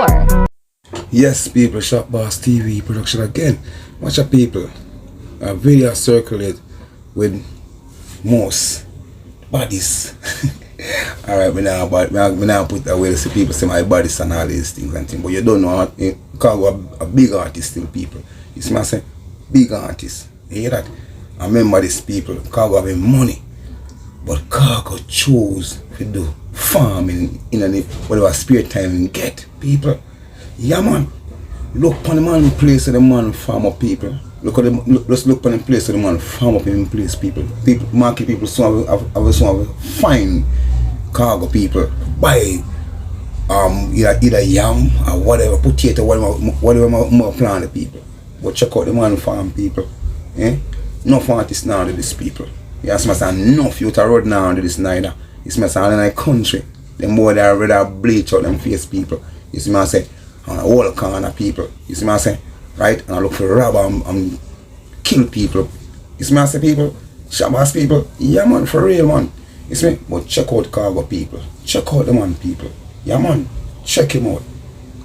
more. Yes, people, Shop Boss TV production again. Watch your people. A video circulated with most bodies. Alright, we now put away to see people say my bodies and all these things and things. But you don't know how Khago a big artist still, people. You see me say big artist. You hear that? I remember these people, Khago having money. But Khago chose to do farming in whatever spare time he get, people. Yeah, man. Look upon the man place of the man farm up, people. Just look upon the place of the man farm up in place, people. People, market people, so have fine Khago people buy either yam or whatever, potato, whatever more plant the people. But check out the man farm, people. Eh? Enough artists now to this people. You see me say enough youth are road now to this neither. You see me say all in the country. Them boy they are rather bleach out them face, people. You see me say on a whole corner people. You see me say, right? And I look for rob and kill people. You see me say, people, Shabbos people, yeah man, for real man. You see me? But check out Khago people. Check out the man people. Yeah man, check him out.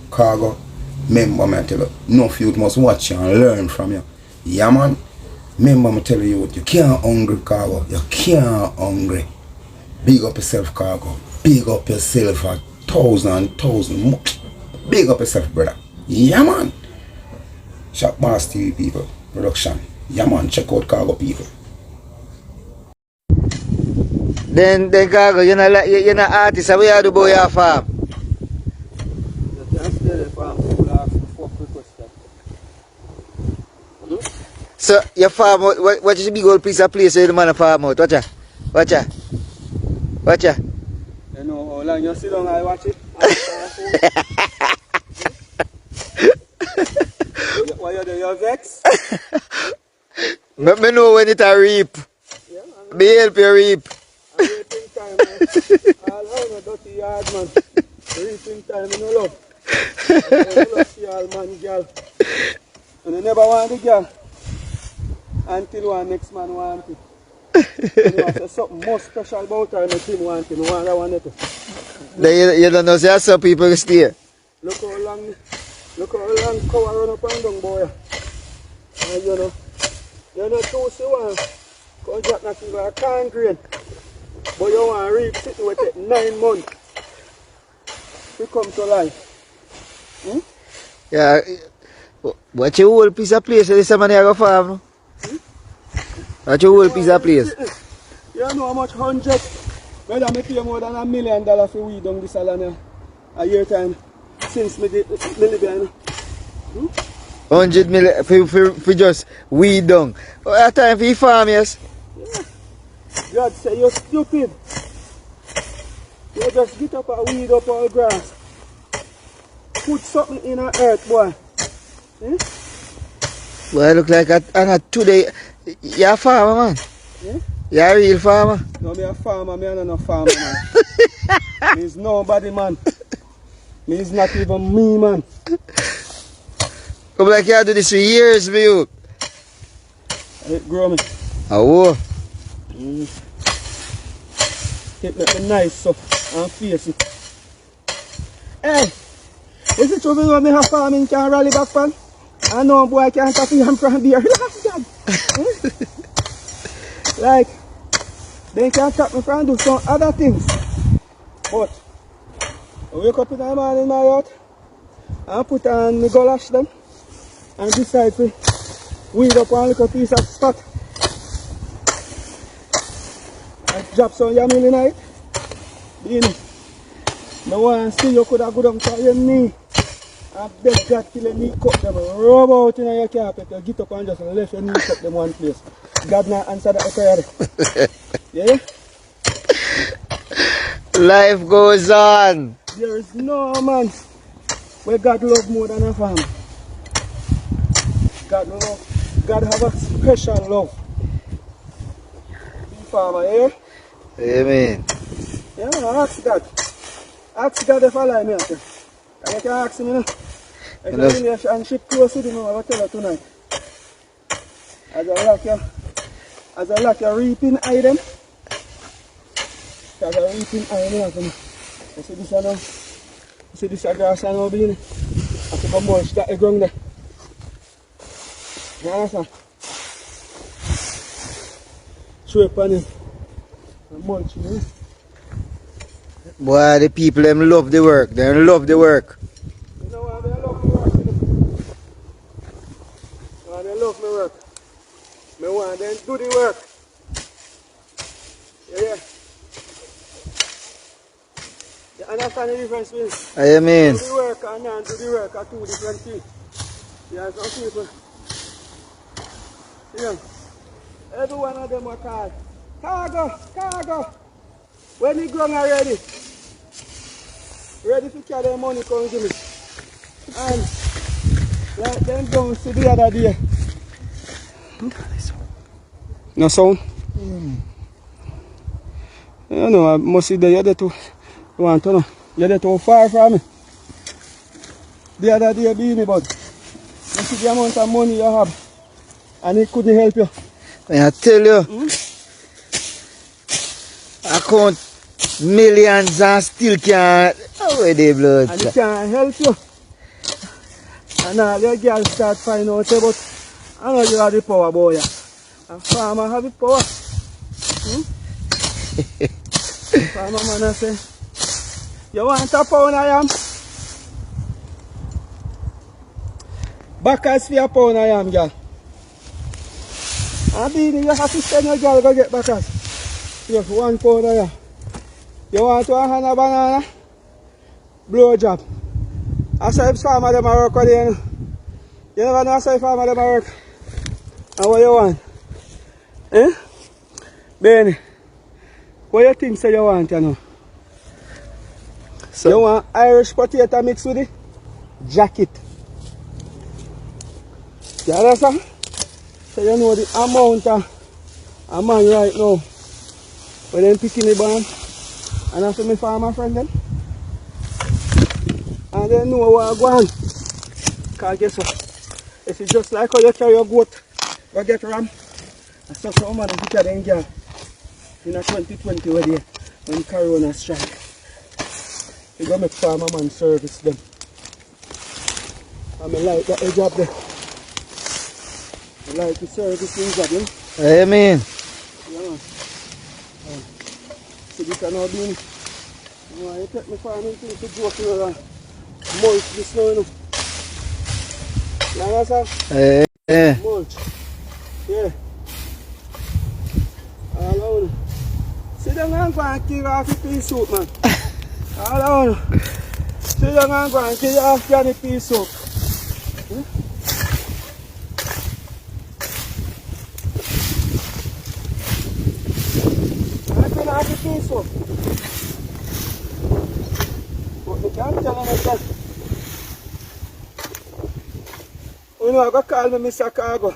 Khago, remember me I tell you, no youth must watch you and learn from you. Yeah man, remember me tell you, you can't hungry Khago. You can't hungry. Big up yourself Khago. Big up yourself 1,000. Big up yourself, brother. Yeah, man. Shop Boss TV people. Production. Yeah, man. Check out Khago people. Then Khago, you're not artist. How you do about your farm? So, your farm, what is the big old piece of place where the man farm out? Watch ya. Watch ya. Watch ya. You know how long you sit down and watch it? Why you do your vex? Let me know when it a reap. Yeah, man. Me help you reap. I'm reaping time, man. All around the dirty yard, man. Reaping time, you know, love. I love see all man, girl. And I never want the girl. Until one next man want it. And you have to say something more special about her and the team want it. No one want it. Then you don't know, say some people stay. Look how long cow run up and down, boy. And you know, you're not too see one. Because that not even a corn grain. But you want to reap sitting with it 9 months to come to life. Hmm? Yeah. What's your whole piece of place this man here go farm? What's your whole piece of place? You know how much 100? Whether I pay more than $1 million for weed on this salon a year time since me live here. 100 million for just weed down. What time for your farm, yes? Yeah. God say you're stupid. You just get up and weed up all grass. Put something in the earth, boy. Hmm? Well, I look like today. You're a farmer, man. Yeah? You're a real farmer. No, me a farmer, me not a farmer, man. Me's nobody, man. Me's not even me, man. Come like you do this for years, for you. It grow me. Oh. It look nice so and face it. Hey! Is it true when me have farming can rally back pan? I know boy can't stop him from there. Like, they can stop me from do some other things. But, I wake up in the morning in my yacht and put on my golash them and decide to weed up one little piece of spot. And drop some yammy in it. You know, no one see you could have go down to your knee. I beg God till your knee cut them, rub out in your carpet, you get up and just left your knee cut them one place. God now answer that prayer. Yeah? Life goes on. There is no man where God love more than a farmer. God have a special love. Be farmer, yeah? Amen. Yeah, ask God. Ask God if I lie me. And you can ask him, you know. If you're in your and ship close to him, I will tell you tonight. As I like your reaping item. As a reaping item, you see this one now? See this a grass and now being. I have to go mulch that the ground there. You understand? Throw it on him. And mulch him. Boy, the people them love the work. They love the work. You know why they love me work? You know? Why they love me work? Me want them do the work. Yeah. You understand the difference between I mean. do the work and not do the work are two different things. Yeah, some people. Yeah. Every one of them are called Khago. When the ground are ready to carry their money, come give me. And like them down to the other day. No sound? You know, I must see that you're there too. You want to know? You're there too far from me. The other day, Beanie Bud. You see the amount of money you have. And it couldn't help you. I tell you. I count millions and still can't. How are they blood? And it can't help you. And all your girls start finding out about. I know you have the power, boy. A farmer have the power. Farmer man I say, you want a pound I am? Backers for a pound I am, girl. And Beanie, you have to send your girl go get backers. Just 1 pound I am. You want to hand a banana? Blow job. I saw if farmer them work with you. You never know if farmer them work. And what you want? Eh? Beanie, what you think say you want, you know? So you want Irish potato mixed with it? Jacket. You understand? So you know the amount of a man right now when them picking the band and after my farmer friend them. And they know what Gwan. Because guess what? If it's just like how you carry your goat, go get ram. And so some man pick a them girl in a 2020 where they when Corona strike. You go make farmer man service them. I mean like that job there. I like the service in job, you know? I mean. Yeah, man. So this are now being, you know, I take my farming thing to joke, you know, mulch this now, you know. You understand? Yeah. Mulch. Yeah. All on. Sit down and go and kill off the pea soup, man. All on. Sit down and go and kill off the pea soup. I can pea soup. But the can't tell me that. You know, I go call me Mr. Khago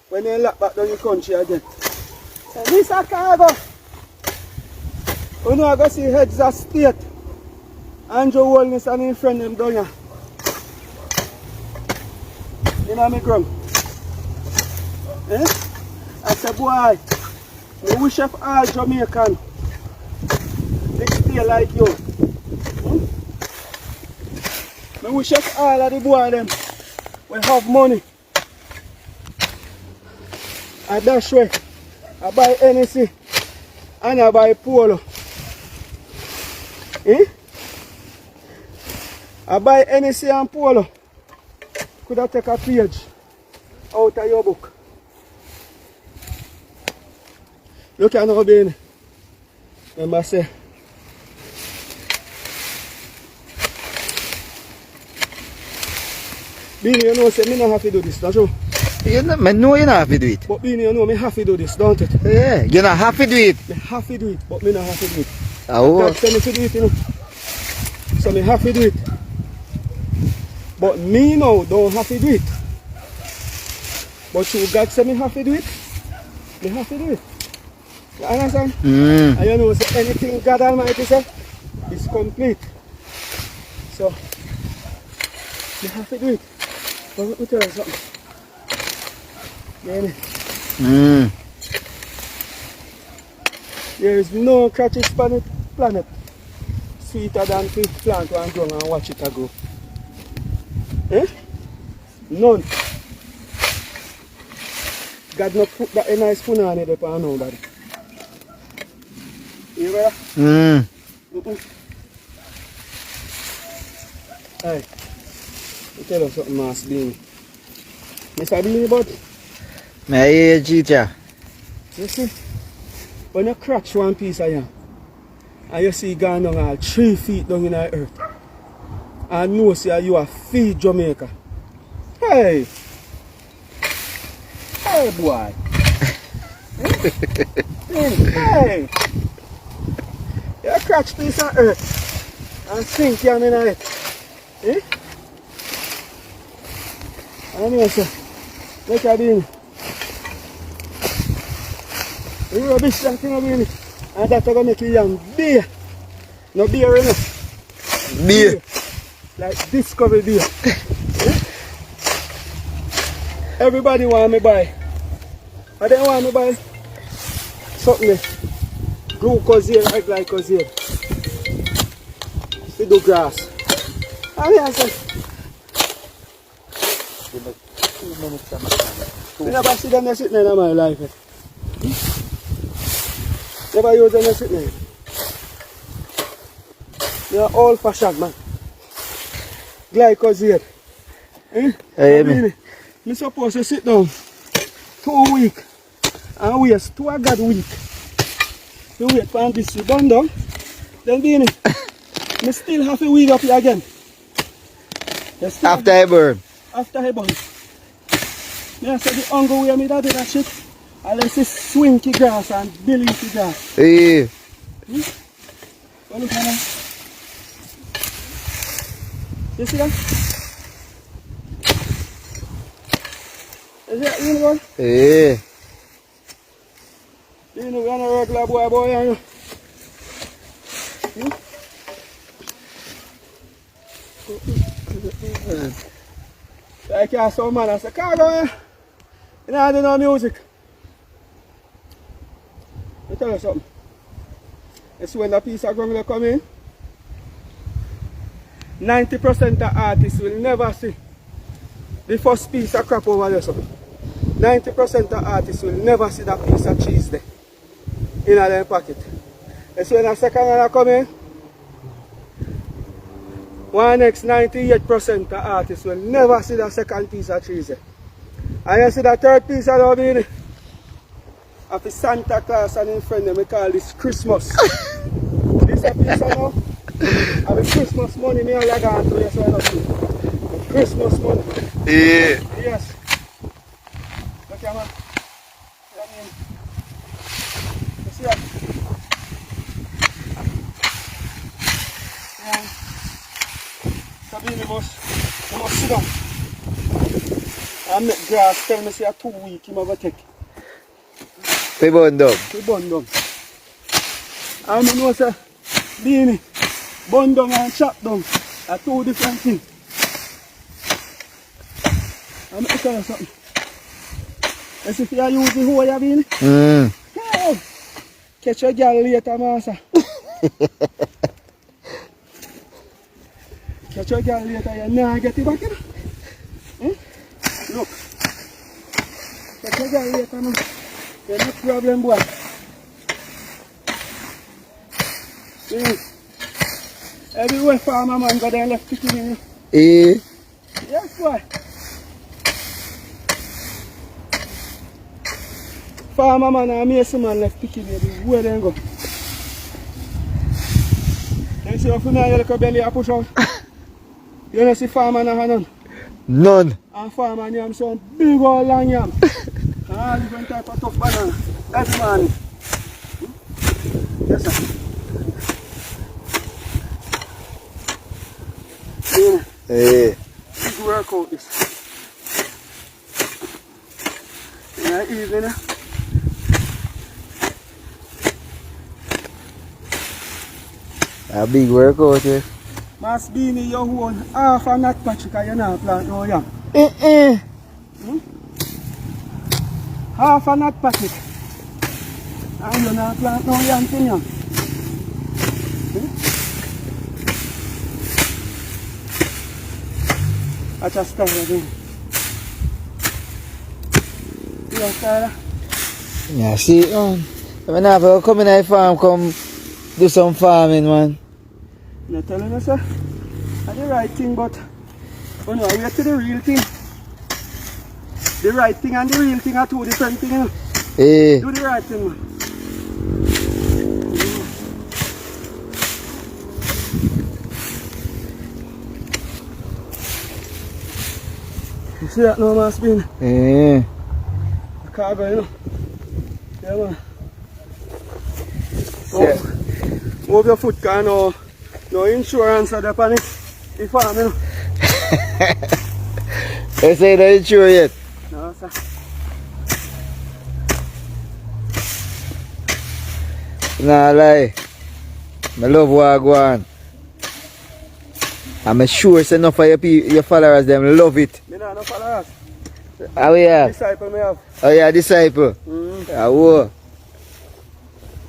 when they lock back down the country again. Say, Mr. Khago, you know, I go see heads of state. Andrew Holness and his friend them down here. You know me ground. Eh? I say, boy, I wish if all Jamaican they stay like you. I wish if all of the boy them will have money. I dash way. I buy NC and I buy Polo. I buy NC and Polo. Could I take a page out of your book? Look at now, Beanie. Remember, say, Beanie, you know, say, me not have to do this, don't you? You know, I know you not have to do it. But Beanie, you know, me have to do this, don't it? Yeah, you not have to do it. Me have to do it, but me not have to do it. Oh. God tell me to do it, you know. So me have to do it. But me now don't have to do it. But you God say me have to do it, me have to do it. You understand? And you know, so anything God Almighty said is complete. So, you have to do it. But let me tell you something. There is no catches on the planet sweeter than to plant one ground and watch it grow. Eh? None. God not put that a nice spoon on it for nobody. You hear that? Hey, I tell you something, Mass Beanie. Mr. Beanie, bud. I hear teacher. You see, when you crash one piece of yam, and you see it gone down all 3 feet down in the earth, and know say you are feed Jamaica. Hey! Hey, boy! Hey! You crash piece of earth and sink yam in it. Eh? I know, sir. Look at him. You rubbish that thing again. And that's going to make you young beer. No beer enough. Beer. Like Discovery beer. Everybody want me buy. But they want me buy something. Glucosane or glycosane. To do grass. And I said, I never see them sitting in my life. Never use them sitting there. They are old fashioned, man. Glycosane. Eh? Hey, me. I'm supposed to sit down 2 weeks and waste 2 a god week. You wait for this to burn down. Then being I still have to weed up here again. After I burn. After I burn. I said the hunger way me that do that shit. Unless it's swinky grass and billy grass. Hey. Well, look at that. You see that? Is that you know? Hey. You know, you're a regular boy, are you? I can't some man and say, Khago, you know, I don't know music. Let me tell you something. It's when the piece of ground come in, 90% of artists will never see the first piece of crap over there. 90% of artists will never see that piece of cheese there in their pocket. It's when the second one come in, one next 98% of artists will never see the second piece of cheese there. And you see the third piece of the of the Santa Claus and his friend, we call this Christmas. This a piece of now, of the Christmas money me and you going to, yes, I know. The Christmas money. Yeah. Yes. Look here, man. You see that? Yeah. Sabine, you must sit down. I make grass, tell me say a 2 weeks he must take. We burn down. We burn down. And I know say, Beanie, burn down and chop down are 2 different things. I'm going to tell you something. As if you use the hoe, you Beanie. Yeah. Catch your girl later, master. Catch your girl later, you never get it back, you know? Look. Catch your girl later, man. There's no problem, boy. Everywhere farmer man go there and left picking in. Eh? Yes, boy. Farmer man and mason man left picking in. Where they go? You see if you know your little belly a push out? You don't see farmer no none? None. And farmer yam some big old long yam. And all different type of tough banana. Every morning. Yes, sir. Yeah. Hey. Big workout this. In the evening. A big workout, eh? Must be in your own half a nut patch because you're not plant no yam. Half a nut packet. And you're not plant no yam thing yam. I just start again. Yeah, Tyler. Yeah, see it, man. I mean, have to come in the farm, come do some farming, man. I'm telling you, sir. I the right thing, but oh no, I wait to the real thing. The right thing and the real thing are two different things, you know. Hey. Do the right thing, man. You see that now, man, spin? Yeah. The Khago, you know. Yeah, man. Move your foot, car, no insurance at the panic. The farm, you know. They say they ain't sure yet. No, sir. Nah, lie. I love what Gwan. I'm sure it's enough for your followers, them love it. Me nah no followers. How we have? Disciple me have. Oh yeah, disciple. Oh.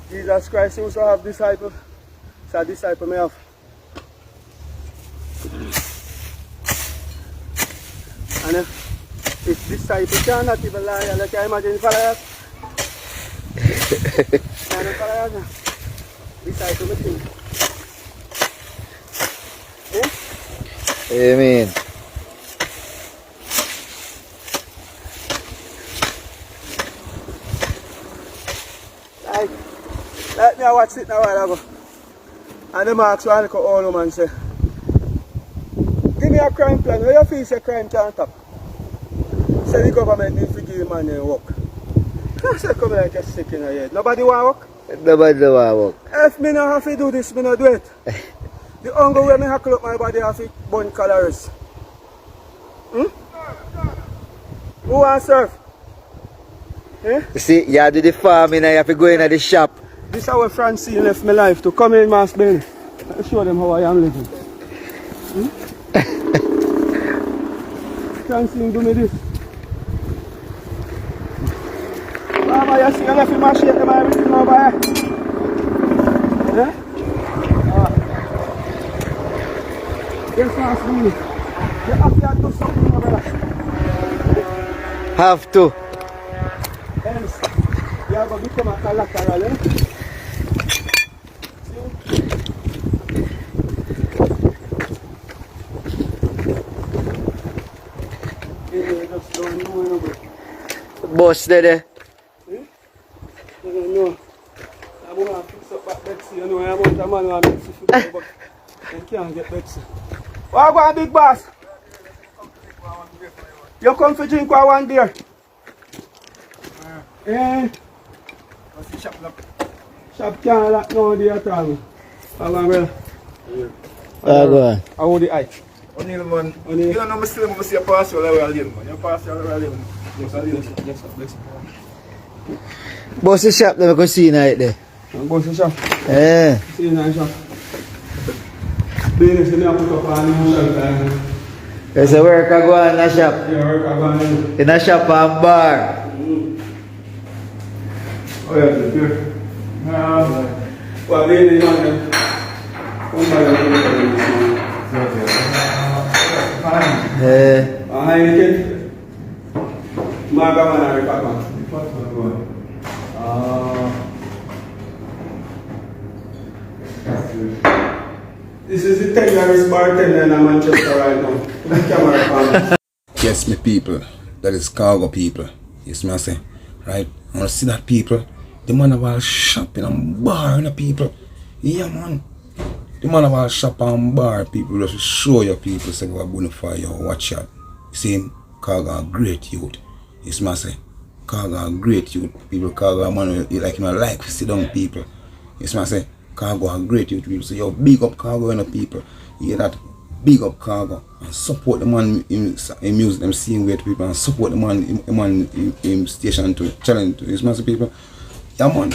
Jesus Christ also have disciple. So disciple me have. And if disciple cannot even lie, like I imagine followers. Yeah, no followers now. Disciple me think. Amen. Like me I watch it now a while ago. And them ask one little old woman say, give me a crime plan. Where you feel say crime can't stop? Say the government need to give money and work. I say come like a sick in the head. Nobody want work? Nobody want work. If me not have to do this, me not do it. The hunger where me hackle up my body have to burn calories. Who want serve? Eh? You see, you do the farming and you have to go in at the shop. This is how Francine left my life to come in Mass Ben. I'll show them how I am living. Francine do me this. Mama, you see I left my shit and everything over here. Eh? Yes, Francine. You have to do something about that. Have to. Hence, you have to become a collateral, eh? Boss there. No. I'm going to fix up back Betsy. You know, I'm out of man who makes you food, but I can't get Betsy. What about big boss? You come for drink one beer? Eh? What's the shop lock? Shop can't lock no day at all. Umbrella. Go on. How old the eye? O'Neil, man. You don't know me still, I see a parcel all alien, man. You parcel all alien. Yes. Boss the shop that we can see night there. Boss the shop? Yeah. See you in the shop. Business in the put up on the shop. There's a work I go on in the shop. Yeah, work I go on. In the shop and bar. Oh yeah, the beer. Well, they need one. One by one. Yeah. Heineken. Maga man, Papa. This is the tenderest bartender in Manchester right now. Put the camera on. Yes, me people. That is Khago people. Yes, me I say. Right? I want to see that people. The man of all shopping and bar and the people. Yeah, man. The man of all shop and bar people just show your people say we're going to fire you. Watch out. See him? Khago a great youth. Yes, me I say. Khago a great youth. People Khago a man like him like sit down people. Yes, me I say. Khago a great youth. People say yo big up Khago and the people. You hear that? Big up Khago and support the man in music, them seeing great people and support the man in station to challenge to his massive people. Yeah man,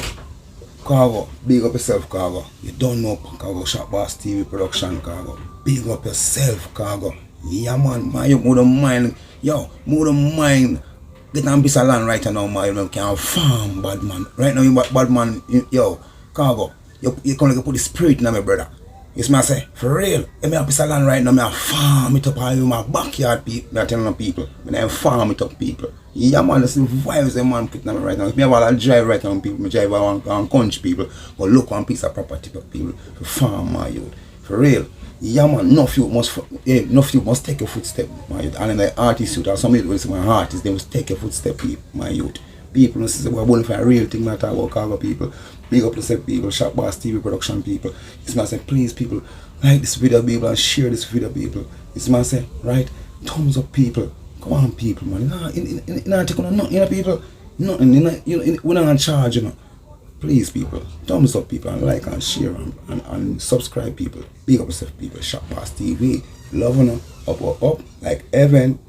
Khago, big up yourself Khago. You don't know Khago Shop Boss TV production Khago. Big up yourself Khago. Yeah man, you move the mind, yo, move the mind. Get on piece of land right now, man, you can farm bad man. Right now you bad man, yo, Khago, you can put the spirit in my brother. It's me I say, for real, if me a piece of land right now, me a farm it up all over my backyard people. Me a telling the people. Me a farm it up people. Yeah man, that's the vibes them man putting on me right now. If me have a drive right now people, me drive on country people, go look one piece of property people to farm my youth. For real. Yeah man, enough you must take a footstep, my youth. And then the artist youth, or some people will say my artists, they must take a footstep, my youth. People who say we're going for a real thing, matter about Khago people. Big up yourself people, Shop Boss TV production people. It's my say, please people, like this video people and share this video people. It's my say, right, thumbs up people. Come on people man. You're not taking nothing, you know people. Nothing, we're not in charge, you know. Please people, thumbs up people and like and share and subscribe people. Big up yourself people, Shop Boss TV. Love you know, up, like heaven.